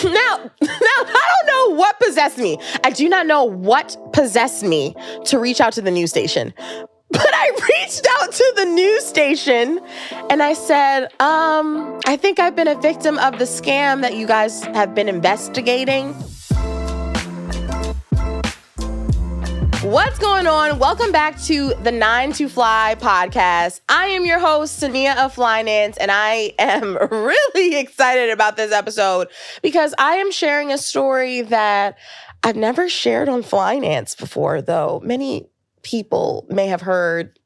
Now, I don't know what possessed me. I do not know what possessed me to reach out to the news station. But I reached out to the news station and I said, I think I've been a victim of the scam that you guys have been investigating. What's going on? Welcome back to the 9 to Fly podcast. I am your host, Cinneah of Flynanced, and I am really excited about this episode because I am sharing a story that I've never shared on Flynanced before, though many people may have heard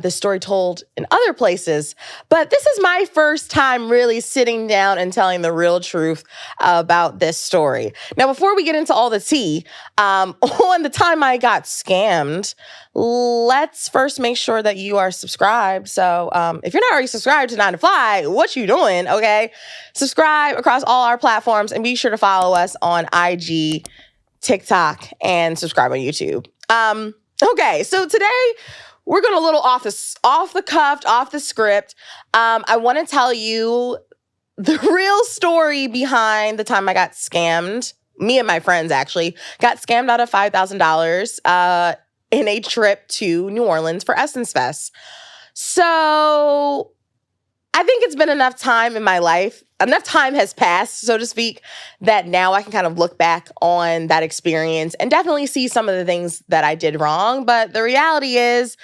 this story told in other places. But this is my first time really sitting down and telling the real truth about this story. Now, before we get into all the tea, on the time I got scammed, let's first make sure that you are subscribed. So if you're not already subscribed to 9 to Fly, what you doing, okay? Subscribe across all our platforms and be sure to follow us on IG, TikTok, and subscribe on YouTube. Okay, so today we're going a little off the cuff, off the script. I want to tell you the real story behind the time I got scammed. Me and my friends actually got scammed out of $5,000 in a trip to New Orleans for Essence Fest. So I think it's been enough time in my life, enough time has passed, so to speak, that now I can kind of look back on that experience and definitely see some of the things that I did wrong. But the reality is,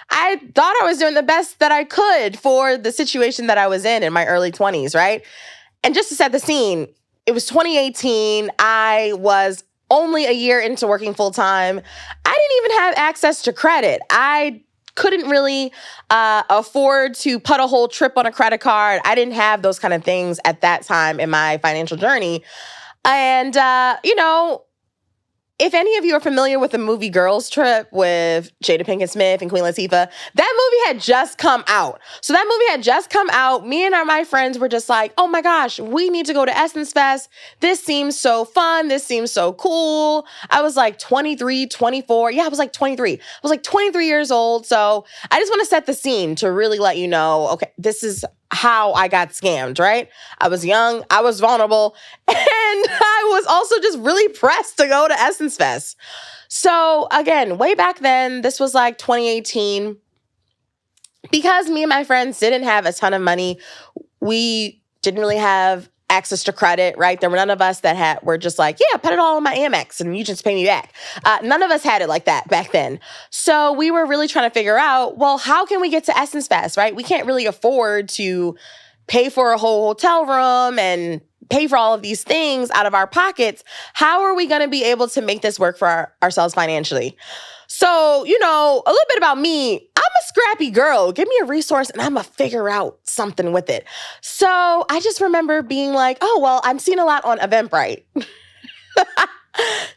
I thought I was doing the best that I could for the situation that I was in my early 20s, right? And just to set the scene, it was 2018. I was only a year into working full time. I didn't even have access to credit. I couldn't really afford to put a whole trip on a credit card. I didn't have those kind of things at that time in my financial journey. And, if any of you are familiar with the movie Girls Trip with Jada Pinkett Smith and Queen Latifah, that movie had just come out. So that movie had just come out. Me and my friends were just like, oh my gosh, we need to go to Essence Fest. This seems so fun. This seems so cool. I was like 23, 24. Yeah, I was like 23. I was like 23 years old. So I just want to set the scene to really let you know, okay, this is how I got scammed, right? I was young, I was vulnerable, and I was also just really pressed to go to Essence Fest. So again, way back then, this was like 2018. Because me and my friends didn't have a ton of money, we didn't really have access to credit, right? There were none of us that were just like, yeah, put it all on my Amex and you just pay me back. None of us had it like that back then. So we were really trying to figure out, well, how can we get to Essence Fest, right? We can't really afford to pay for a whole hotel room and pay for all of these things out of our pockets. How are we going to be able to make this work for ourselves financially? So, a little bit about me. I'm a scrappy girl. Give me a resource and I'm going to figure out something with it. So I just remember being like, oh, well, I'm seeing a lot on Eventbrite.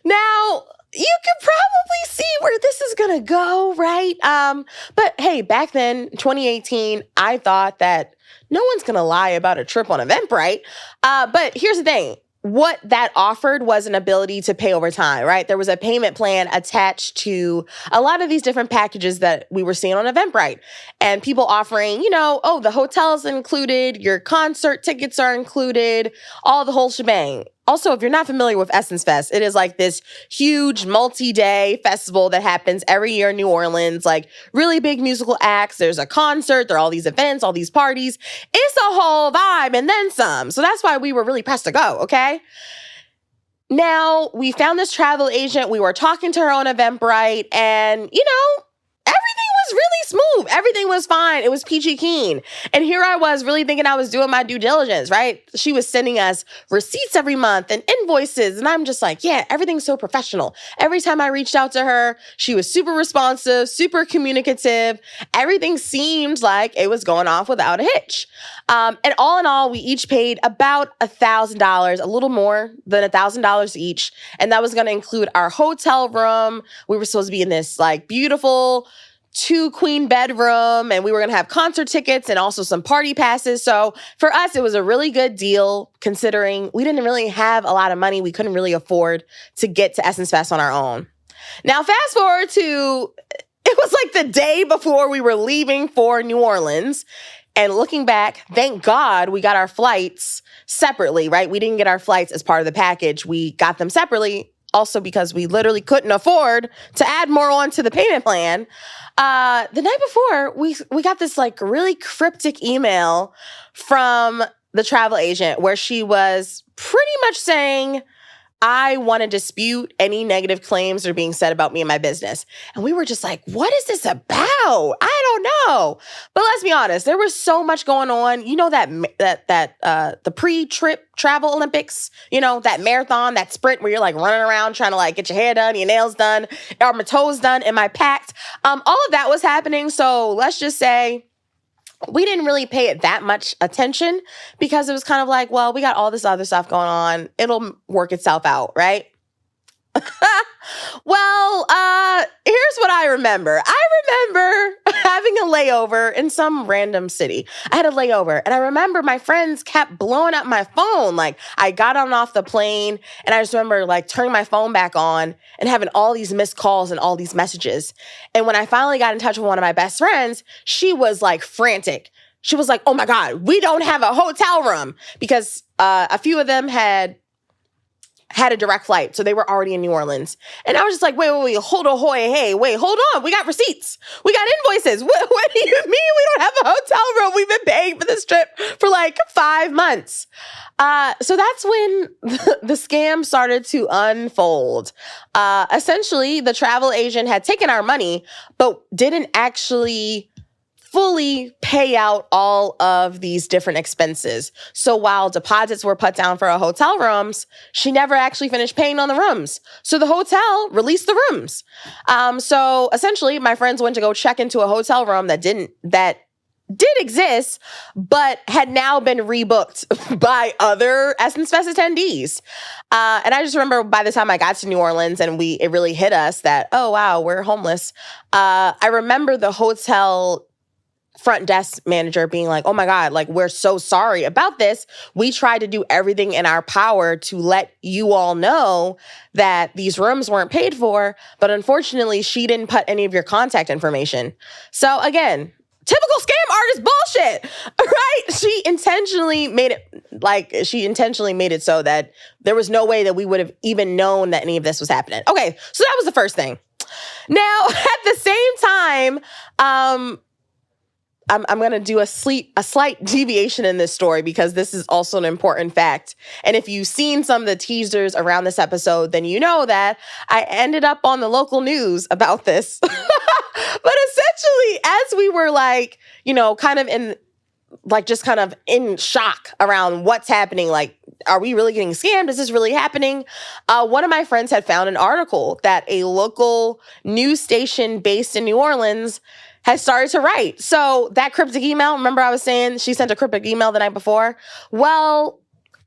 Now, you can probably see where this is going to go, right? But hey, back then, 2018, I thought that no one's going to lie about a trip on Eventbrite. But here's the thing. What that offered was an ability to pay over time, right? There was a payment plan attached to a lot of these different packages that we were seeing on Eventbrite. And people offering, the hotel's included, your concert tickets are included, all the whole shebang. Also, if you're not familiar with Essence Fest, it is like this huge multi-day festival that happens every year in New Orleans, like really big musical acts. There's a concert, there are all these events, all these parties. It's a whole vibe and then some. So that's why we were really pressed to go, okay? Now, we found this travel agent. We were talking to her on Eventbrite and, everything was really smooth. Everything was fine. It was peachy keen. And here I was really thinking I was doing my due diligence, right? She was sending us receipts every month and invoices. And I'm just like, yeah, everything's so professional. Every time I reached out to her, she was super responsive, super communicative. Everything seemed like it was going off without a hitch. And all in all, we each paid about $1,000, a little more than $1,000 each. And that was going to include our hotel room. We were supposed to be in this like beautiful 2-queen bedroom, and we were going to have concert tickets and also some party passes. So for us, it was a really good deal considering we didn't really have a lot of money. We couldn't really afford to get to Essence Fest on our own. Now, fast forward to, it was like the day before we were leaving for New Orleans. And looking back, thank God we got our flights separately, right? We didn't get our flights as part of the package. We got them separately, also because we literally couldn't afford to add more on to the payment plan. The night before, we got this like really cryptic email from the travel agent where she was pretty much saying, I want to dispute any negative claims that are being said about me and my business. And we were just like, what is this about? I don't know. But let's be honest, there was so much going on. You know, the pre-trip travel Olympics, you know, that marathon, that sprint where you're like running around trying to like get your hair done, your nails done, or my toes done, am I packed? All of that was happening. So let's just say we didn't really pay it that much attention because it was kind of like, well, we got all this other stuff going on. It'll work itself out, right? Well, here's what I remember. I remember having a layover in some random city. I had a layover, and I remember my friends kept blowing up my phone. Like, I got on off the plane, and I just remember, like, turning my phone back on and having all these missed calls and all these messages. And when I finally got in touch with one of my best friends, she was, like, frantic. She was like, oh, my God, we don't have a hotel room, because a few of them had a direct flight. So they were already in New Orleans. And I was just like, wait, hold on. We got receipts. We got invoices. What do you mean we don't have a hotel room? We've been paying for this trip for like 5 months. So that's when the scam started to unfold. Essentially, the travel agent had taken our money, but didn't actually fully pay out all of these different expenses. So while deposits were put down for hotel rooms, she never actually finished paying on the rooms. So the hotel released the rooms. So essentially, my friends went to go check into a hotel room that did exist, but had now been rebooked by other Essence Fest attendees. And I just remember by the time I got to New Orleans and it really hit us that, oh, wow, we're homeless. I remember the hotel front desk manager being like, oh my God, like, we're so sorry about this. We tried to do everything in our power to let you all know that these rooms weren't paid for, but unfortunately, she didn't put any of your contact information. So again, typical scam artist bullshit, right? She intentionally made it so that there was no way that we would have even known that any of this was happening. Okay, so that was the first thing. Now, at the same time, I'm going to do a slight deviation in this story because this is also an important fact. And if you've seen some of the teasers around this episode, then you know that I ended up on the local news about this. But essentially, as we were like, you know, kind of in shock around what's happening, like, are we really getting scammed? Is this really happening? One of my friends had found an article that a local news station based in New Orleans has started to write. So that cryptic email, remember I was saying she sent a cryptic email the night before? Well,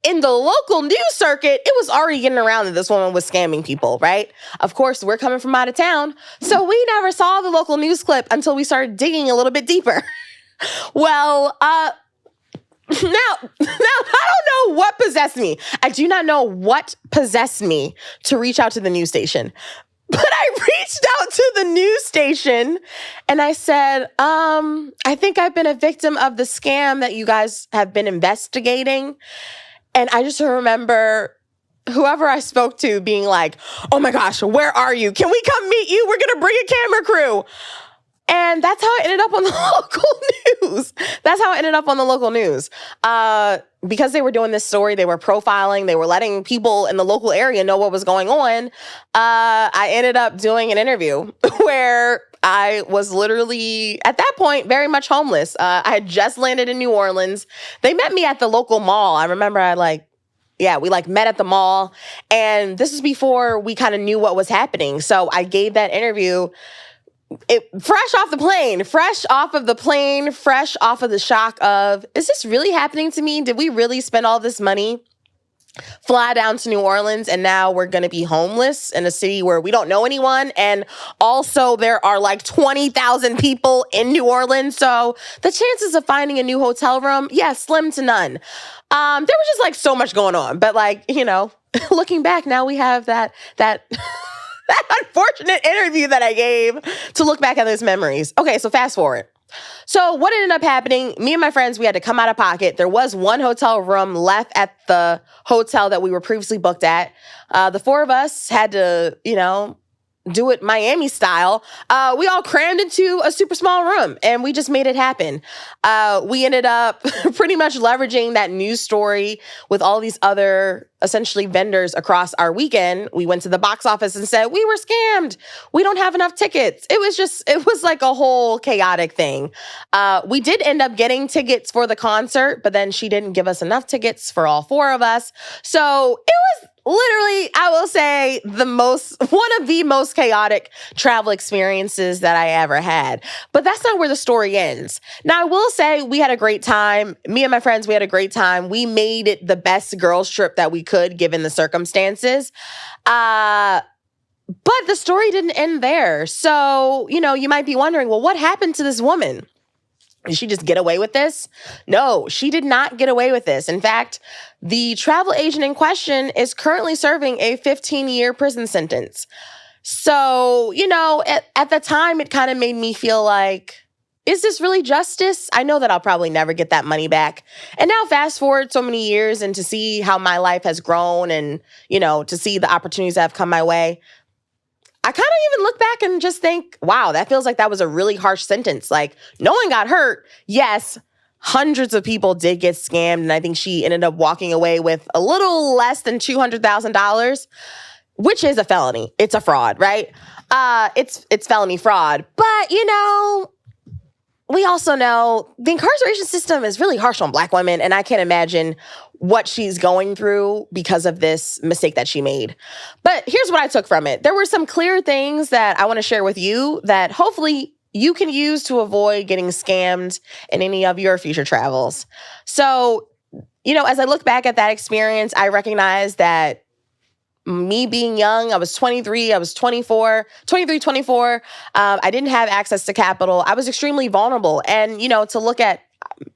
in the local news circuit, it was already getting around that this woman was scamming people, right? Of course, we're coming from out of town, so we never saw the local news clip until we started digging a little bit deeper. Well, now, I don't know what possessed me. I do not know what possessed me to reach out to the news station. But I reached out to the news station and I said, I think I've been a victim of the scam that you guys have been investigating. And I just remember whoever I spoke to being like, oh my gosh, where are you? Can we come meet you? We're going to bring a camera crew. And that's how I ended up on the local news. Because they were doing this story, they were profiling, they were letting people in the local area know what was going on. I ended up doing an interview where I was literally, at that point, very much homeless. I had just landed in New Orleans. They met me at the local mall. I remember we met at the mall. And this was before we kind of knew what was happening. So I gave that interview fresh off of the shock of, is this really happening to me? Did we really spend all this money, fly down to New Orleans, and now we're going to be homeless in a city where we don't know anyone? And also there are like 20,000 people in New Orleans. So the chances of finding a new hotel room, slim to none. There was just like so much going on. But like, you know, looking back now, we have that that unfortunate interview that I gave to look back at those memories. Okay, so fast forward. So what ended up happening, me and my friends, we had to come out of pocket. There was one hotel room left at the hotel that we were previously booked at. The four of us had to, do it Miami style. We all crammed into a super small room and we just made it happen. We ended up pretty much leveraging that news story with all these other essentially vendors across our weekend. We went to the box office and said, we were scammed. We don't have enough tickets. It was like a whole chaotic thing. We did end up getting tickets for the concert, but then she didn't give us enough tickets for all four of us. So it was literally, I will say, one of the most chaotic travel experiences that I ever had. But that's not where the story ends. Now, I will say we had a great time. Me and my friends, we had a great time. We made it the best girls trip that we could, given the circumstances. But the story didn't end there. So, you might be wondering, well, what happened to this woman? Did she just get away with this? No, she did not get away with this. In fact, the travel agent in question is currently serving a 15-year prison sentence. So, at the time, it kind of made me feel like, is this really justice? I know that I'll probably never get that money back. And now fast forward so many years and to see how my life has grown and, to see the opportunities that have come my way, I kind of even look back and just think, wow, that feels like that was a really harsh sentence. Like, no one got hurt. Yes, hundreds of people did get scammed. And I think she ended up walking away with a little less than $200,000, which is a felony. It's a fraud, right? It's felony fraud. But, we also know the incarceration system is really harsh on Black women. And I can't imagine what she's going through because of this mistake that she made. But here's what I took from it. There were some clear things that I want to share with you that hopefully you can use to avoid getting scammed in any of your future travels. So, as I look back at that experience, I recognize that me being young, I was 23, I was 24. I didn't have access to capital. I was extremely vulnerable. And, to look at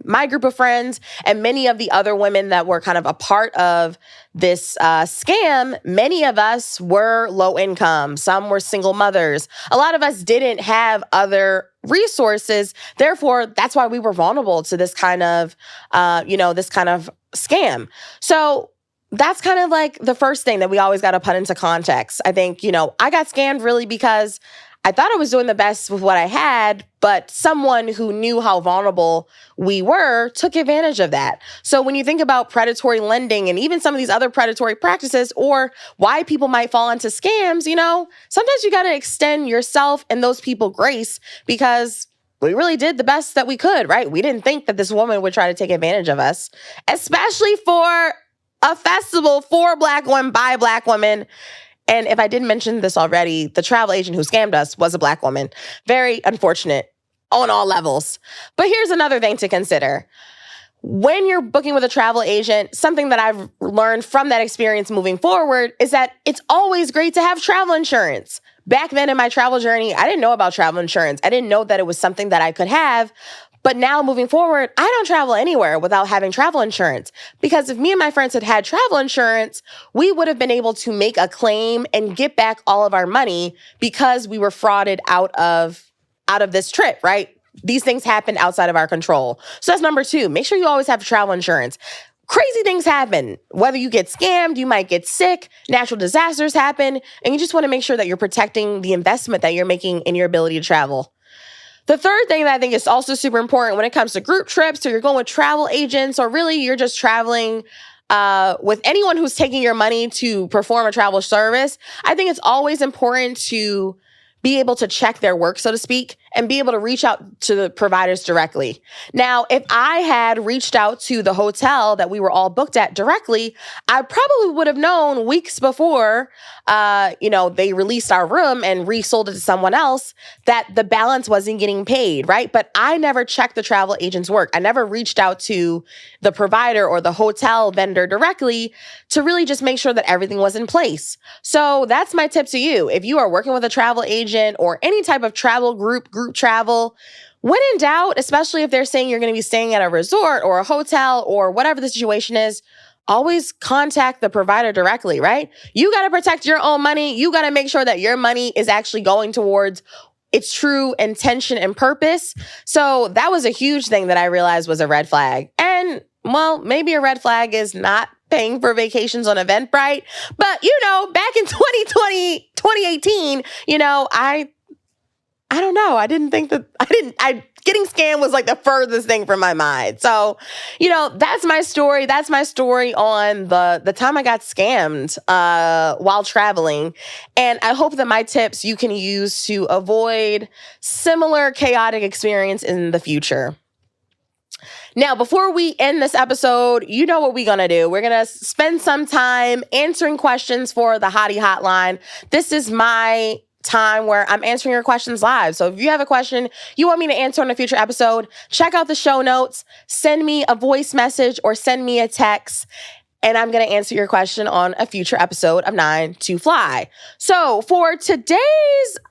my group of friends and many of the other women that were kind of a part of this scam, many of us were low income. Some were single mothers. A lot of us didn't have other resources. Therefore, that's why we were vulnerable to this kind of, this kind of scam. So that's kind of like the first thing that we always got to put into context. I think, I got scammed really because I thought I was doing the best with what I had, but someone who knew how vulnerable we were took advantage of that. So when you think about predatory lending and even some of these other predatory practices or why people might fall into scams, sometimes you got to extend yourself and those people grace because we really did the best that we could, right? We didn't think that this woman would try to take advantage of us, especially for a festival for Black women by Black women. And if I didn't mention this already, the travel agent who scammed us was a Black woman. Very unfortunate on all levels. But here's another thing to consider. When you're booking with a travel agent, something that I've learned from that experience moving forward is that it's always great to have travel insurance. Back then in my travel journey, I didn't know about travel insurance. I didn't know that it was something that I could have. But now moving forward, I don't travel anywhere without having travel insurance. Because if me and my friends had had travel insurance, we would have been able to make a claim and get back all of our money because we were frauded out of this trip, right? These things happened outside of our control. So that's number 2. Make sure you always have travel insurance. Crazy things happen. Whether you get scammed, you might get sick, natural disasters happen, and you just want to make sure that you're protecting the investment that you're making in your ability to travel. The third thing that I think is also super important when it comes to group trips, or you're going with travel agents, or really you're just traveling with anyone who's taking your money to perform a travel service, I think it's always important to be able to check their work, so to speak, and be able to reach out to the providers directly. Now, if I had reached out to the hotel that we were all booked at directly, I probably would have known weeks before, they released our room and resold it to someone else that the balance wasn't getting paid, right? But I never checked the travel agent's work. I never reached out to the provider or the hotel vendor directly to really just make sure that everything was in place. So that's my tip to you. If you are working with a travel agent or any type of travel group travel, when in doubt, especially if they're saying you're going to be staying at a resort or a hotel or whatever the situation is, always contact the provider directly, right? You got to protect your own money. You got to make sure that your money is actually going towards its true intention and purpose. So that was a huge thing that I realized was a red flag. And well, maybe a red flag is not paying for vacations on Eventbrite. But, back in 2020, 2018, I don't know. Getting scammed was like the furthest thing from my mind. So, that's my story. That's my story on the time I got scammed while traveling. And I hope that my tips you can use to avoid similar chaotic experience in the future. Now, before we end this episode, you know what we're going to do. We're going to spend some time answering questions for the HOTTIE Hotline. This is my time where I'm answering your questions live. So if you have a question you want me to answer on a future episode, check out the show notes, send me a voice message or send me a text, and I'm going to answer your question on a future episode of 9 to Fly. So for today's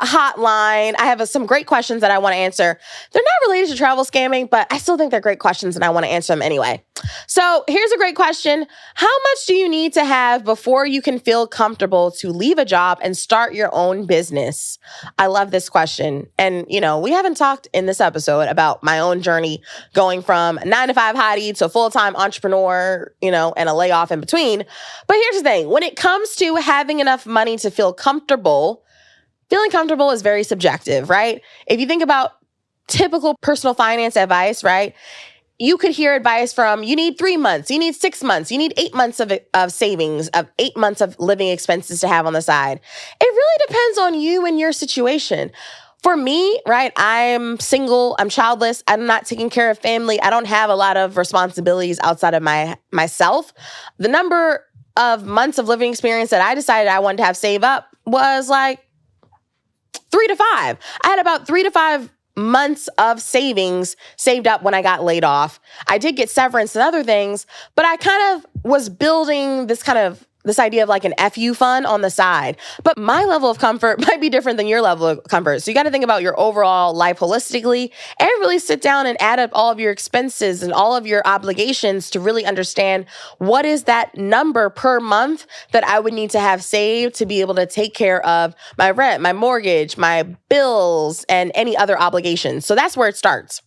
hotline, I have some great questions that I want to answer. They're not related to travel scamming, but I still think they're great questions and I want to answer them anyway. So here's a great question. How much do you need to have before you can feel comfortable to leave a job and start your own business? I love this question. And, we haven't talked in this episode about my own journey going from 9-to-5 hottie to full-time entrepreneur, and a layoff in between. But here's the thing. When it comes to having enough money to feel comfortable, feeling comfortable is very subjective, right? If you think about typical personal finance advice, right? You could hear advice from, you need 3 months, you need 6 months, you need 8 months of savings, of 8 months of living expenses to have on the side. It really depends on you and your situation. For me, right, I'm single, I'm childless, I'm not taking care of family, I don't have a lot of responsibilities outside of myself. The number of months of living experience that I decided I wanted to have save up was like 3 to 5. I had about 3 to 5 months of savings saved up when I got laid off. I did get severance and other things, but I kind of was building this idea of like an FU fund on the side. But my level of comfort might be different than your level of comfort. So you got to think about your overall life holistically and really sit down and add up all of your expenses and all of your obligations to really understand what is that number per month that I would need to have saved to be able to take care of my rent, my mortgage, my bills, and any other obligations. So that's where it starts.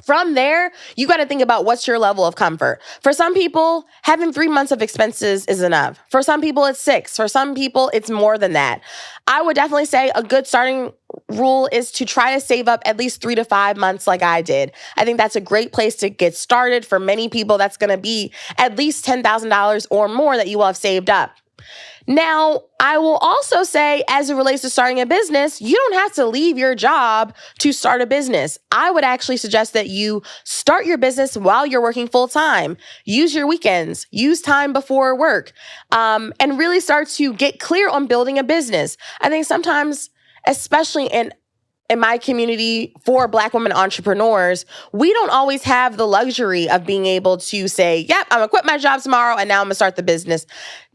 From there, you got to think about what's your level of comfort. For some people, having 3 months of expenses is enough. For some people, it's 6. For some people, it's more than that. I would definitely say a good starting rule is to try to save up at least 3 to 5 months like I did. I think that's a great place to get started. For many people, that's going to be at least $10,000 or more that you will have saved up. Now, I will also say, as it relates to starting a business, you don't have to leave your job to start a business. I would actually suggest that you start your business while you're working full time. Use your weekends, use time before work, and really start to get clear on building a business. I think sometimes, especially in my community for Black women entrepreneurs, we don't always have the luxury of being able to say, yep, I'm gonna quit my job tomorrow and now I'm gonna start the business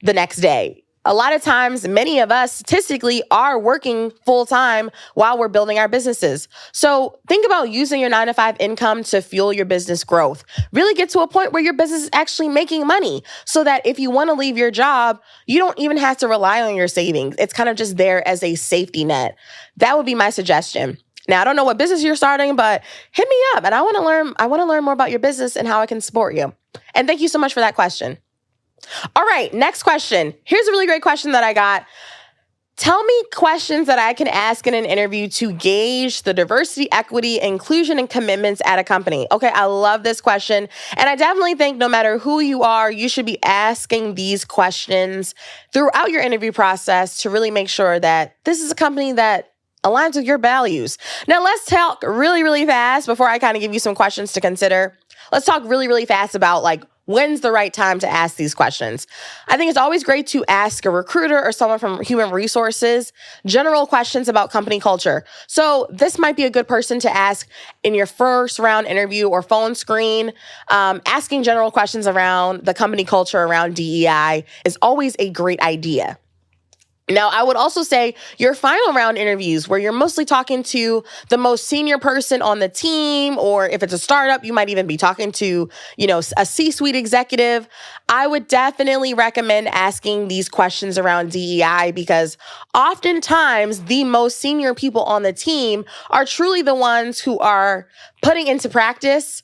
the next day. A lot of times, many of us statistically are working full time while we're building our businesses. So think about using your 9-to-5 income to fuel your business growth. Really get to a point where your business is actually making money so that if you want to leave your job, you don't even have to rely on your savings. It's kind of just there as a safety net. That would be my suggestion. Now, I don't know what business you're starting, but hit me up and I want to learn more about your business and how I can support you. And thank you so much for that question. All right, next question. Here's a really great question that I got. Tell me questions that I can ask in an interview to gauge the diversity, equity, inclusion, and commitments at a company. Okay, I love this question. And I definitely think no matter who you are, you should be asking these questions throughout your interview process to really make sure that this is a company that aligns with your values. Now, let's talk really, really fast before I kind of give you some questions to consider. Let's talk really, really fast about when's the right time to ask these questions? I think it's always great to ask a recruiter or someone from human resources general questions about company culture. So this might be a good person to ask in your first round interview or phone screen. Asking general questions around the company culture, around DEI is always a great idea. Now, I would also say your final round interviews where you're mostly talking to the most senior person on the team, or if it's a startup, you might even be talking to, a C-suite executive. I would definitely recommend asking these questions around DEI because oftentimes the most senior people on the team are truly the ones who are putting into practice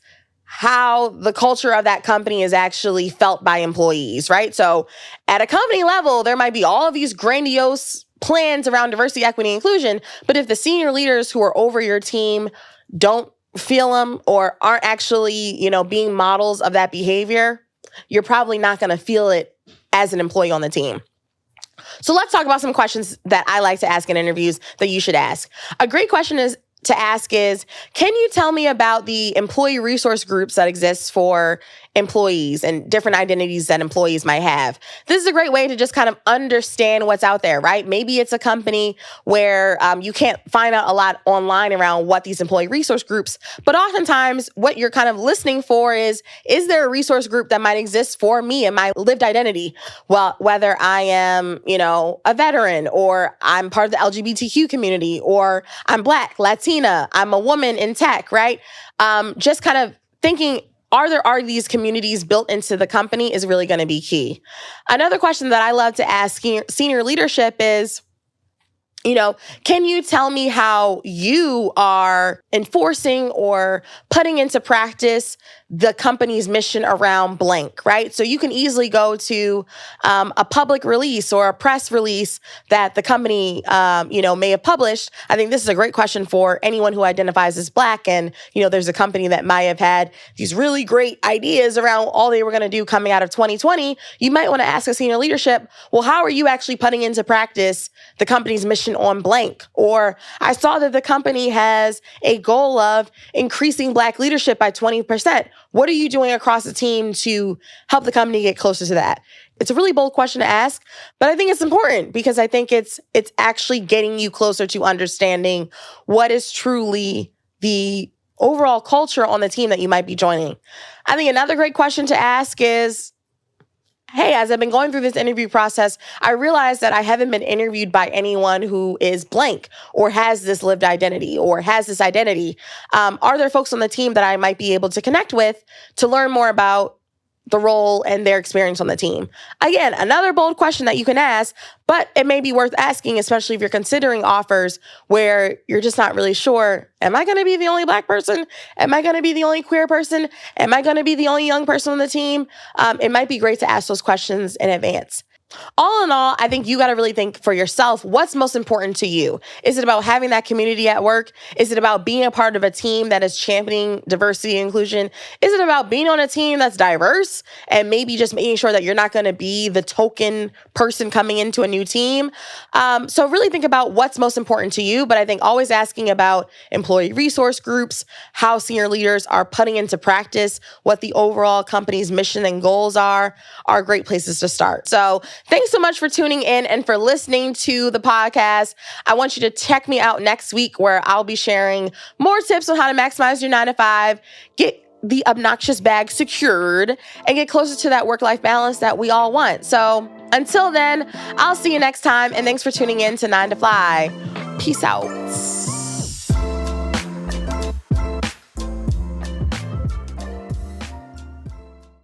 how the culture of that company is actually felt by employees, right? So at a company level, there might be all of these grandiose plans around diversity, equity, inclusion, but if the senior leaders who are over your team don't feel them or aren't actually, being models of that behavior, you're probably not going to feel it as an employee on the team. So let's talk about some questions that I like to ask in interviews that you should ask. A great question to ask is, can you tell me about the employee resource groups that exist for employees and different identities that employees might have? This is a great way to just kind of understand what's out there, right? Maybe it's a company where you can't find out a lot online around what these employee resource groups, but oftentimes what you're kind of listening for is there a resource group that might exist for me and my lived identity? Well, whether I am, a veteran, or I'm part of the LGBTQ community, or I'm Black, Latina, I'm a woman in tech, right? Just kind of thinking, are these communities built into the company is really going to be key. Another question that I love to ask senior leadership is, can you tell me how you are enforcing or putting into practice the company's mission around blank, right? So you can easily go to a public release or a press release that the company, may have published. I think this is a great question for anyone who identifies as Black. And, there's a company that might have had these really great ideas around all they were going to do coming out of 2020. You might want to ask a senior leadership, well, how are you actually putting into practice the company's mission on blank? Or I saw that the company has a goal of increasing Black leadership by 20%. What are you doing across the team to help the company get closer to that? It's a really bold question to ask, but I think it's important because I think it's actually getting you closer to understanding what is truly the overall culture on the team that you might be joining. I think another great question to ask is, hey, as I've been going through this interview process, I realized that I haven't been interviewed by anyone who is blank or has this lived identity or has this identity. Are there folks on the team that I might be able to connect with to learn more about the role and their experience on the team? Again, another bold question that you can ask, but it may be worth asking, especially if you're considering offers where you're just not really sure, am I going to be the only Black person? Am I going to be the only queer person? Am I going to be the only young person on the team? It might be great to ask those questions in advance. All in all, I think you got to really think for yourself, what's most important to you? Is it about having that community at work? Is it about being a part of a team that is championing diversity and inclusion? Is it about being on a team that's diverse and maybe just making sure that you're not going to be the token person coming into a new team? So really think about what's most important to you. But I think always asking about employee resource groups, how senior leaders are putting into practice what the overall company's mission and goals are great places to start. So thanks so much for tuning in and for listening to the podcast. I want you to check me out next week where I'll be sharing more tips on how to maximize your 9-to-5, get the obnoxious bag secured, and get closer to that work-life balance that we all want. So until then, I'll see you next time. And thanks for tuning in to 9 to Fly. Peace out.